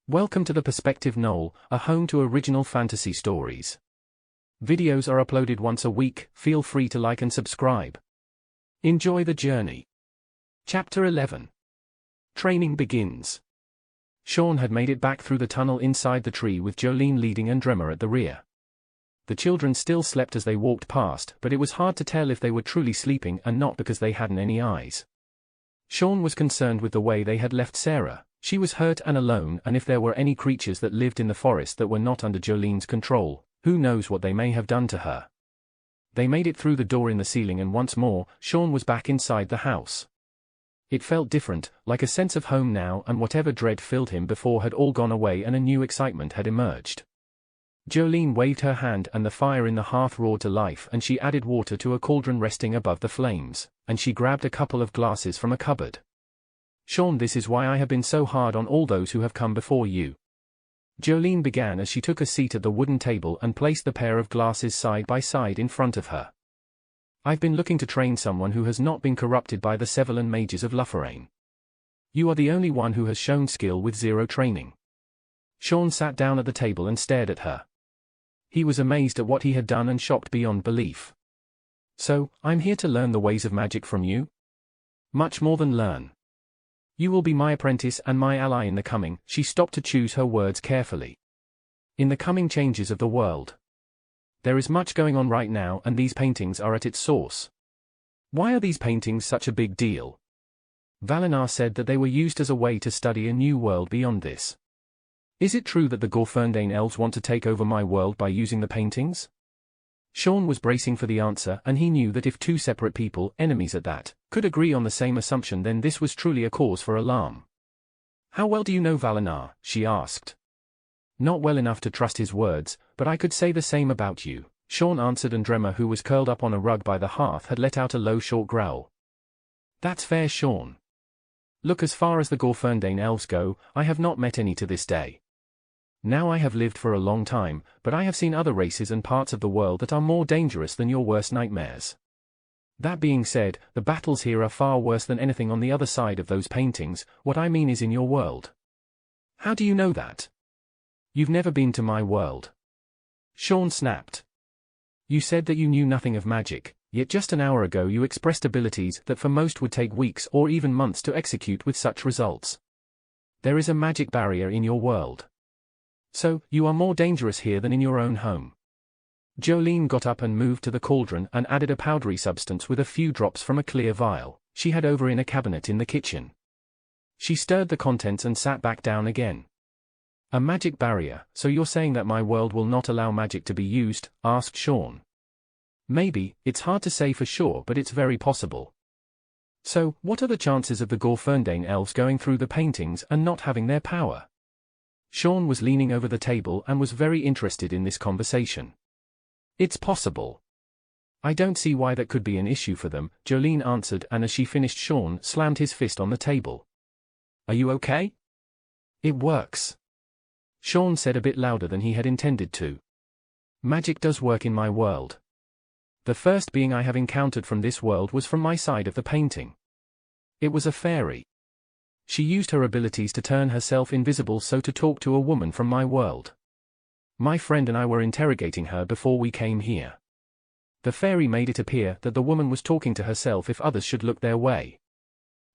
Welcome to the Perspective Knoll, a home to original fantasy stories. Videos are uploaded once a week, feel free to like and subscribe. Enjoy the journey. Chapter 11. Training begins. Shawn had made it back through the tunnel inside the tree with Jolene leading and Dremmer at the rear. The children still slept as they walked past, but it was hard to tell if they were truly sleeping and not because they hadn't any eyes. Shawn was concerned with the way they had left Sarah. She was hurt and alone, and if there were any creatures that lived in the forest that were not under Jolene's control, who knows what they may have done to her. They made it through the door in the ceiling and once more, Shawn was back inside the house. It felt different, like a sense of home now, and whatever dread filled him before had all gone away and a new excitement had emerged. Jolene waved her hand and the fire in the hearth roared to life, and she added water to a cauldron resting above the flames, and she grabbed a couple of glasses from a cupboard. "Shawn, this is why I have been so hard on all those who have come before you," Jolene began as she took a seat at the wooden table and placed the pair of glasses side by side in front of her. "I've been looking to train someone who has not been corrupted by the Severlan mages of Lufforain. You are the only one who has shown skill with zero training." Shawn sat down at the table and stared at her. He was amazed at what he had done and shocked beyond belief. "So, I'm here to learn the ways of magic from you?" "Much more than learn. You will be my apprentice and my ally in the coming," she stopped to choose her words carefully. "In the coming changes of the world. There is much going on right now and these paintings are at its source." "Why are these paintings such a big deal?" Valinar said that they were used as a way to study a new world beyond this. "Is it true that the Gorferndain elves want to take over my world by using the paintings?" Shawn was bracing for the answer, and he knew that if two separate people, enemies at that, could agree on the same assumption, then this was truly a cause for alarm. "How well do you know Valinar?" she asked. "Not well enough to trust his words, but I could say the same about you," Shawn answered, and Dremmer, who was curled up on a rug by the hearth, had let out a low short growl. "That's fair, Shawn. Look, as far as the Gorferndain elves go, I have not met any to this day. Now I have lived for a long time, but I have seen other races and parts of the world that are more dangerous than your worst nightmares. That being said, the battles here are far worse than anything on the other side of those paintings. What I mean is in your world." "How do you know that?" "You've never been to my world," Shawn snapped. "You said that you knew nothing of magic, yet just an hour ago you expressed abilities that for most would take weeks or even months to execute with such results. There is a magic barrier in your world. So, you are more dangerous here than in your own home." Jolene got up and moved to the cauldron and added a powdery substance with a few drops from a clear vial she had over in a cabinet in the kitchen. She stirred the contents and sat back down again. "A magic barrier, so you're saying that my world will not allow magic to be used?" asked Shawn. "Maybe, it's hard to say for sure, but it's very possible." "So, what are the chances of the Gorferndain elves going through the paintings and not having their power?" Shawn was leaning over the table and was very interested in this conversation. "It's possible. I don't see why that could be an issue for them," Jolene answered, and as she finished, Shawn slammed his fist on the table. "Are you okay?" "It works," Shawn said a bit louder than he had intended to. "Magic does work in my world. The first being I have encountered from this world was from my side of the painting. It was a fairy. She used her abilities to turn herself invisible so to talk to a woman from my world. My friend and I were interrogating her before we came here. The fairy made it appear that the woman was talking to herself if others should look their way.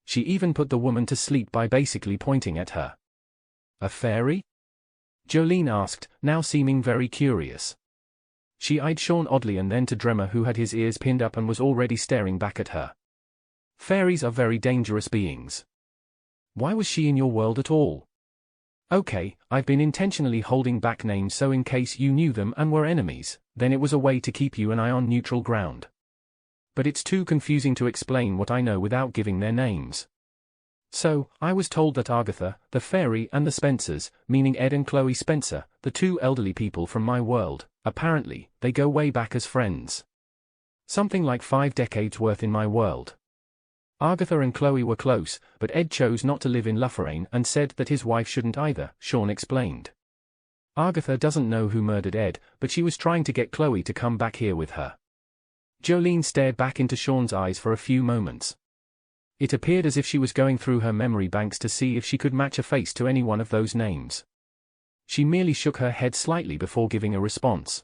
She even put the woman to sleep by basically pointing at her." "A fairy?" Jolene asked, now seeming very curious. She eyed Shawn oddly and then to Dremmer, who had his ears pinned up and was already staring back at her. "Fairies are very dangerous beings. Why was she in your world at all?" "Okay, I've been intentionally holding back names so in case you knew them and were enemies, then it was a way to keep you and I on neutral ground. But it's too confusing to explain what I know without giving their names. So, I was told that Argatha, the fairy, and the Spencers, meaning Ed and Chloe Spencer, the two elderly people from my world, apparently, they go way back as friends. Something like 5 decades worth in my world. Argatha and Chloe were close, but Ed chose not to live in Lufforain and said that his wife shouldn't either," Shawn explained. "Argatha doesn't know who murdered Ed, but she was trying to get Chloe to come back here with her." Jolene stared back into Shawn's eyes for a few moments. It appeared as if she was going through her memory banks to see if she could match a face to any one of those names. She merely shook her head slightly before giving a response.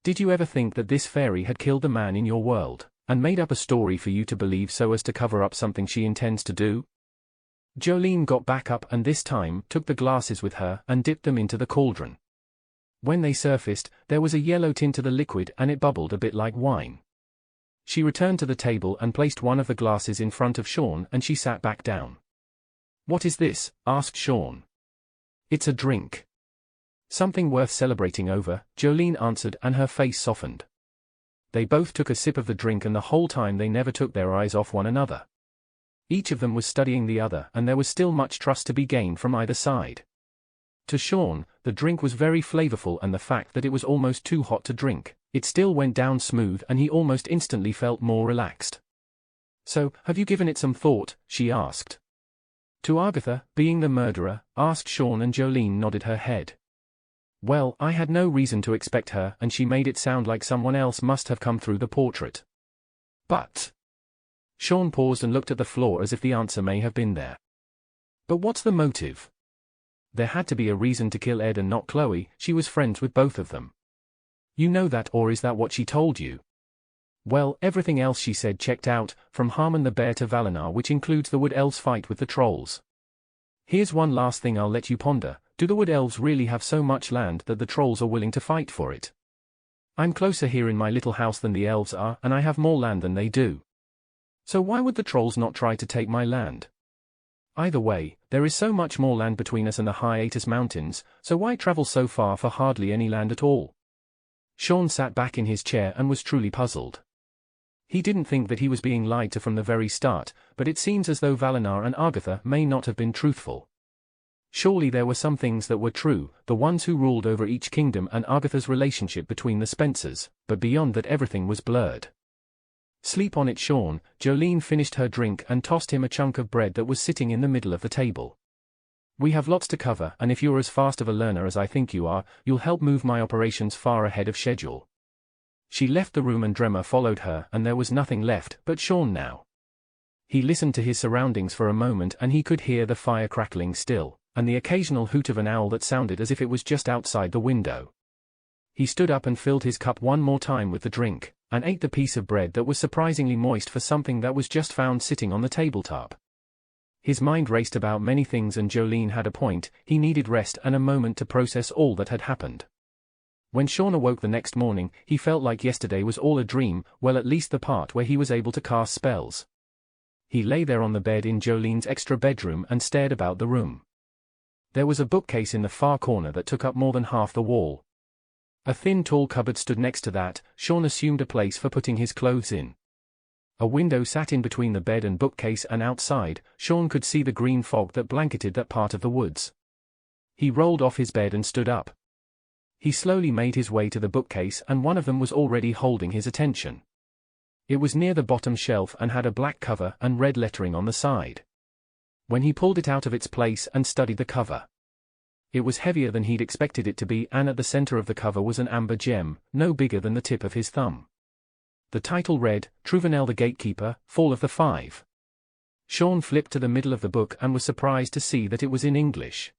Did you ever think that this fairy had killed the man in your world, and made up a story for you to believe so as to cover up something she intends to do? Jolene got back up and this time took the glasses with her and dipped them into the cauldron. When they surfaced, there was a yellow tint to the liquid and it bubbled a bit like wine. She returned to the table and placed one of the glasses in front of Shawn and she sat back down. "What is this?" asked Shawn. "It's a drink. Something worth celebrating over," Jolene answered and her face softened. They both took a sip of the drink and the whole time they never took their eyes off one another. Each of them was studying the other and there was still much trust to be gained from either side. To Shawn, the drink was very flavorful and the fact that it was almost too hot to drink, it still went down smooth and he almost instantly felt more relaxed. "So, have you given it some thought?" she asked. "To Argatha, being the murderer?" asked Shawn and Jolene nodded her head. "Well, I had no reason to expect her and she made it sound like someone else must have come through the portrait. But..." Shawn paused and looked at the floor as if the answer may have been there. "But what's the motive? There had to be a reason to kill Ed and not Chloe, she was friends with both of them. You know that, or is that what she told you?" "Well, everything else she said checked out, from Harmon the Bear to Valinor, which includes the Wood Elves' fight with the trolls. Here's one last thing I'll let you ponder, do the Wood Elves really have so much land that the trolls are willing to fight for it? I'm closer here in my little house than the elves are and I have more land than they do. So why would the trolls not try to take my land? Either way, there is so much more land between us and the Hiatus Mountains, so why travel so far for hardly any land at all?" Shawn sat back in his chair and was truly puzzled. He didn't think that he was being lied to from the very start, but it seems as though Valinor and Argatha may not have been truthful. Surely there were some things that were true, the ones who ruled over each kingdom and Argatha's relationship between the Spencers, but beyond that everything was blurred. "Sleep on it, Shawn." Jolene finished her drink and tossed him a chunk of bread that was sitting in the middle of the table. "We have lots to cover and if you're as fast of a learner as I think you are, you'll help move my operations far ahead of schedule." She left the room and Dremmer followed her and there was nothing left but Shawn now. He listened to his surroundings for a moment and he could hear the fire crackling still, and the occasional hoot of an owl that sounded as if it was just outside the window. He stood up and filled his cup one more time with the drink, and ate the piece of bread that was surprisingly moist for something that was just found sitting on the tabletop. His mind raced about many things and Jolene had a point, he needed rest and a moment to process all that had happened. When Shawn awoke the next morning, he felt like yesterday was all a dream, well at least the part where he was able to cast spells. He lay there on the bed in Jolene's extra bedroom and stared about the room. There was a bookcase in the far corner that took up more than half the wall. A thin tall cupboard stood next to that, Shawn assumed a place for putting his clothes in. A window sat in between the bed and bookcase and outside, Shawn could see the green fog that blanketed that part of the woods. He rolled off his bed and stood up. He slowly made his way to the bookcase and one of them was already holding his attention. It was near the bottom shelf and had a black cover and red lettering on the side. When he pulled it out of its place and studied the cover, it was heavier than he'd expected it to be and at the center of the cover was an amber gem, no bigger than the tip of his thumb. The title read, Trouvenel the Gatekeeper, Fall of the Five. Shawn flipped to the middle of the book and was surprised to see that it was in English.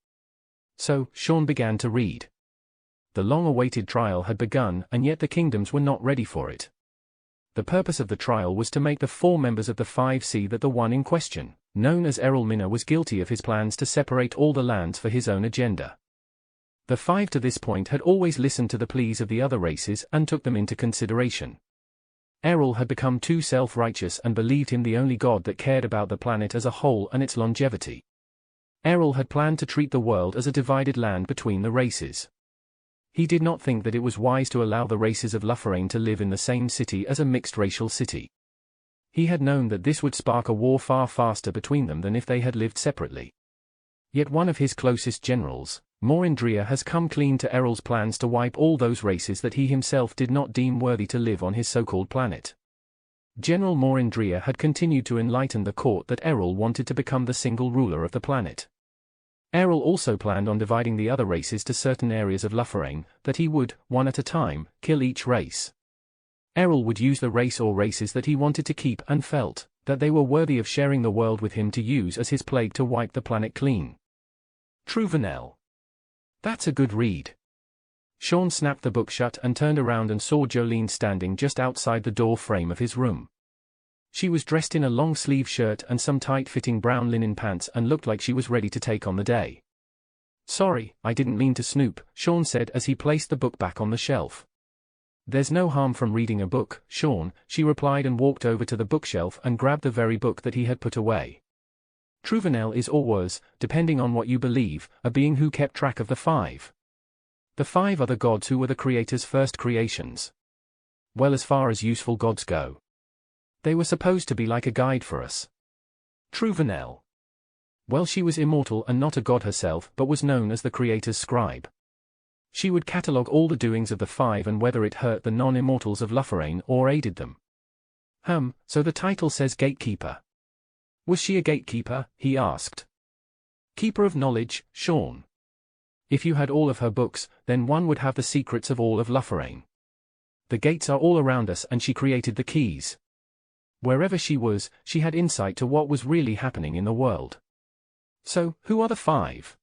So, Shawn began to read. The long-awaited trial had begun and yet the kingdoms were not ready for it. The purpose of the trial was to make the 4 members of the 5 see that the one in question, known as Errol Minna, was guilty of his plans to separate all the lands for his own agenda. The 5 to this point had always listened to the pleas of the other races and took them into consideration. Errol had become too self-righteous and believed him the only god that cared about the planet as a whole and its longevity. Errol had planned to treat the world as a divided land between the races. He did not think that it was wise to allow the races of Lufforain to live in the same city as a mixed-racial city. He had known that this would spark a war far faster between them than if they had lived separately. Yet one of his closest generals, Morindria, has come clean to Errol's plans to wipe all those races that he himself did not deem worthy to live on his so-called planet. General Morindria had continued to enlighten the court that Errol wanted to become the single ruler of the planet. Errol also planned on dividing the other races to certain areas of Lufforain, that he would, one at a time, kill each race. Errol would use the race or races that he wanted to keep and felt that they were worthy of sharing the world with him to use as his plague to wipe the planet clean. Trouvenel. That's a good read. Shawn snapped the book shut and turned around and saw Jolene standing just outside the door frame of his room. She was dressed in a long-sleeve shirt and some tight-fitting brown linen pants and looked like she was ready to take on the day. "Sorry, I didn't mean to snoop," Shawn said as he placed the book back on the shelf. "There's no harm from reading a book, Shawn," she replied and walked over to the bookshelf and grabbed the very book that he had put away. Trouvenel is or was, depending on what you believe, a being who kept track of the five. The five are the gods who were the Creator's first creations. Well, as far as useful gods go. They were supposed to be like a guide for us. Trouvenel. Well, she was immortal and not a god herself but was known as the Creator's scribe. She would catalogue all the doings of the five and whether it hurt the non-immortals of Lufforain or aided them. So the title says gatekeeper. Was she a gatekeeper? He asked. Keeper of knowledge, Shawn. If you had all of her books, then one would have the secrets of all of Lufforain. The gates are all around us and she created the keys. Wherever she was, she had insight to what was really happening in the world. So, who are the five?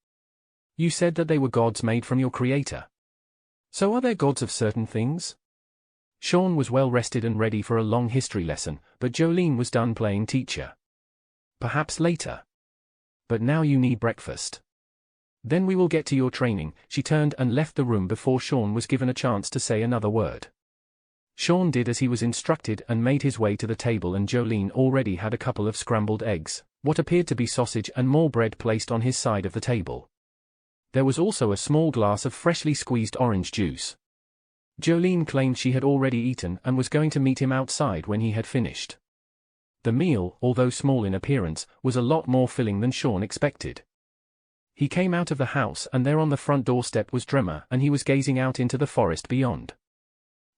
You said that they were gods made from your Creator. So are there gods of certain things? Shawn was well rested and ready for a long history lesson, but Jolene was done playing teacher. Perhaps later. But now you need breakfast. Then we will get to your training. She turned and left the room before Shawn was given a chance to say another word. Shawn did as he was instructed and made his way to the table, and Jolene already had a couple of scrambled eggs, what appeared to be sausage and more bread placed on his side of the table. There was also a small glass of freshly squeezed orange juice. Jolene claimed she had already eaten and was going to meet him outside when he had finished. The meal, although small in appearance, was a lot more filling than Shawn expected. He came out of the house and there on the front doorstep was Dremmer, and he was gazing out into the forest beyond.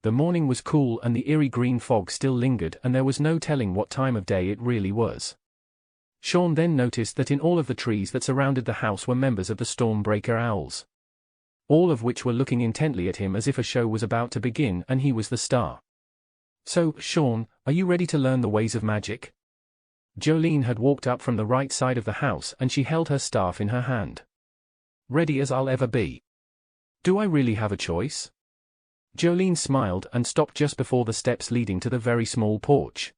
The morning was cool and the eerie green fog still lingered, and there was no telling what time of day it really was. Shawn then noticed that in all of the trees that surrounded the house were members of the Stormbreaker Owls. All of which were looking intently at him as if a show was about to begin and he was the star. So, Shawn, are you ready to learn the ways of magic? Jolene had walked up from the right side of the house and she held her staff in her hand. Ready as I'll ever be. Do I really have a choice? Jolene smiled and stopped just before the steps leading to the very small porch.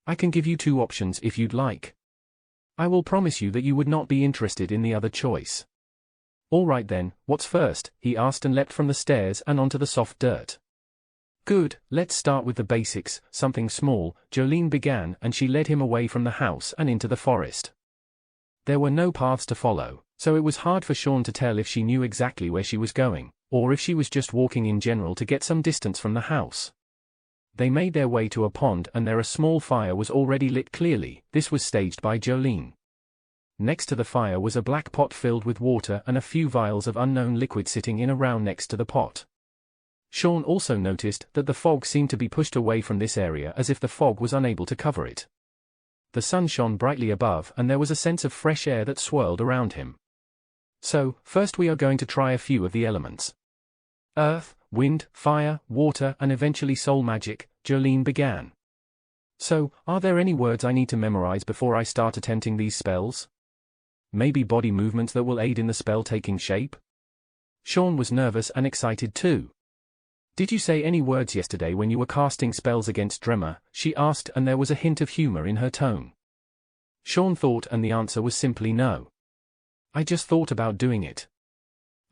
I can give you two options if you'd like. I will promise you that you would not be interested in the other choice. All right then, what's first? He asked and leapt from the stairs and onto the soft dirt. Good, let's start with the basics, something small, Jolene began, and she led him away from the house and into the forest. There were no paths to follow, so it was hard for Shawn to tell if she knew exactly where she was going, or if she was just walking in general to get some distance from the house. They made their way to a pond and there a small fire was already lit clearly. This was staged by Jolene. Next to the fire was a black pot filled with water and a few vials of unknown liquid sitting in a round next to the pot. Shawn also noticed that the fog seemed to be pushed away from this area as if the fog was unable to cover it. The sun shone brightly above and there was a sense of fresh air that swirled around him. So, first we are going to try a few of the elements. Earth, wind, fire, water and eventually soul magic, Jolene began. So, are there any words I need to memorize before I start attempting these spells? Maybe body movements that will aid in the spell taking shape? Shawn was nervous and excited too. Did you say any words yesterday when you were casting spells against Dremmer? She asked, and there was a hint of humor in her tone. Shawn thought, and the answer was simply no. I just thought about doing it.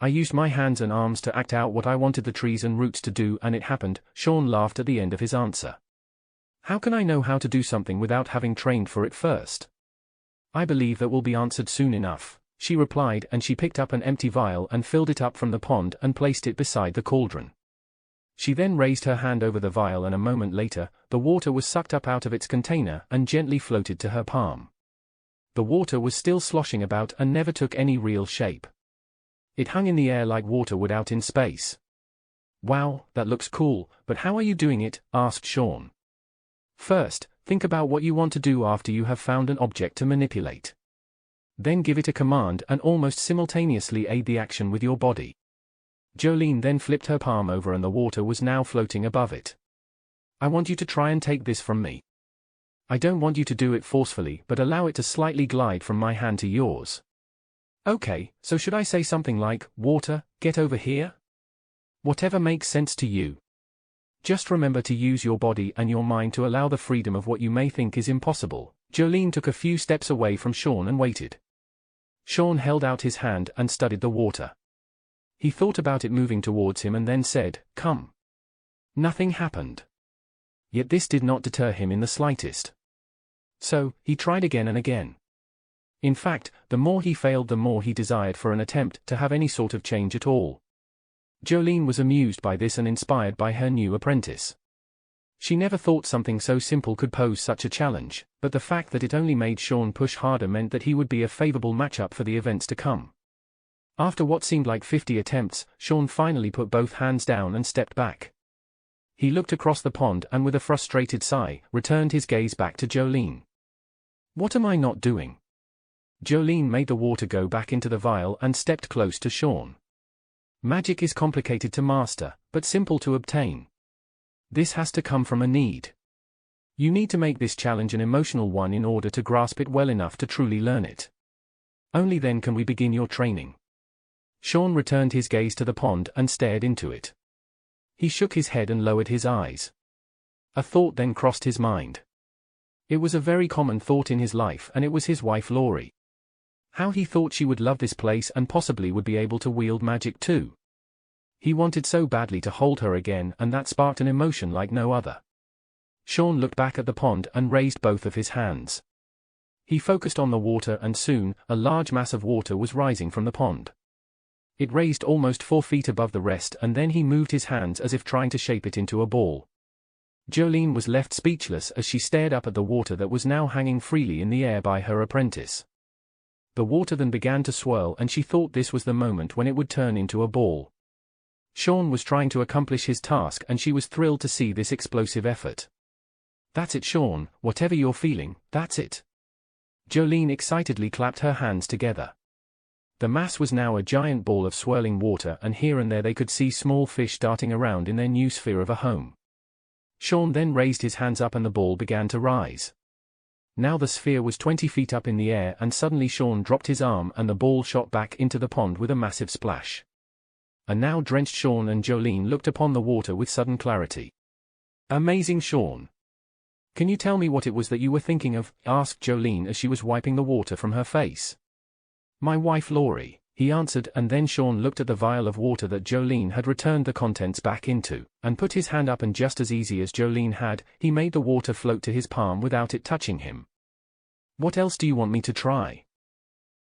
I used my hands and arms to act out what I wanted the trees and roots to do, and it happened. Shawn laughed at the end of his answer. How can I know how to do something without having trained for it first? I believe that will be answered soon enough, she replied, and she picked up an empty vial and filled it up from the pond and placed it beside the cauldron. She then raised her hand over the vial and a moment later, the water was sucked up out of its container and gently floated to her palm. The water was still sloshing about and never took any real shape. It hung in the air like water would out in space. Wow, that looks cool, but how are you doing it? Asked Shawn. First, think about what you want to do after you have found an object to manipulate. Then give it a command and almost simultaneously aid the action with your body. Jolene then flipped her palm over and the water was now floating above it. I want you to try and take this from me. I don't want you to do it forcefully, but allow it to slightly glide from my hand to yours. Okay, so should I say something like, water, get over here? Whatever makes sense to you. Just remember to use your body and your mind to allow the freedom of what you may think is impossible. Jolene took a few steps away from Shawn and waited. Shawn held out his hand and studied the water. He thought about it moving towards him and then said, come. Nothing happened. Yet this did not deter him in the slightest. So, he tried again and again. In fact, the more he failed, the more he desired for an attempt to have any sort of change at all. Jolene was amused by this and inspired by her new apprentice. She never thought something so simple could pose such a challenge, but the fact that it only made Shawn push harder meant that he would be a favorable matchup for the events to come. After what seemed like 50 attempts, Shawn finally put both hands down and stepped back. He looked across the pond and with a frustrated sigh, returned his gaze back to Jolene. What am I not doing? Jolene made the water go back into the vial and stepped close to Shawn. Magic is complicated to master, but simple to obtain. This has to come from a need. You need to make this challenge an emotional one in order to grasp it well enough to truly learn it. Only then can we begin your training. Shawn returned his gaze to the pond and stared into it. He shook his head and lowered his eyes. A thought then crossed his mind. It was a very common thought in his life, and it was his wife Laurie. How he thought she would love this place and possibly would be able to wield magic too. He wanted so badly to hold her again, and that sparked an emotion like no other. Shawn looked back at the pond and raised both of his hands. He focused on the water and soon, a large mass of water was rising from the pond. It raised almost 4 feet above the rest, and then he moved his hands as if trying to shape it into a ball. Jolene was left speechless as she stared up at the water that was now hanging freely in the air by her apprentice. The water then began to swirl, and she thought this was the moment when it would turn into a ball. Shawn was trying to accomplish his task, and she was thrilled to see this explosive effort. That's it, Shawn, whatever you're feeling, that's it. Jolene excitedly clapped her hands together. The mass was now a giant ball of swirling water, and here and there they could see small fish darting around in their new sphere of a home. Shawn then raised his hands up and the ball began to rise. Now the sphere was 20 feet up in the air, and suddenly Shawn dropped his arm and the ball shot back into the pond with a massive splash. A now drenched Shawn and Jolene looked upon the water with sudden clarity. Amazing, Shawn. Can you tell me what it was that you were thinking of? Asked Jolene as she was wiping the water from her face. My wife Laurie, he answered, and then Shawn looked at the vial of water that Jolene had returned the contents back into, and put his hand up, and just as easy as Jolene had, he made the water float to his palm without it touching him. What else do you want me to try?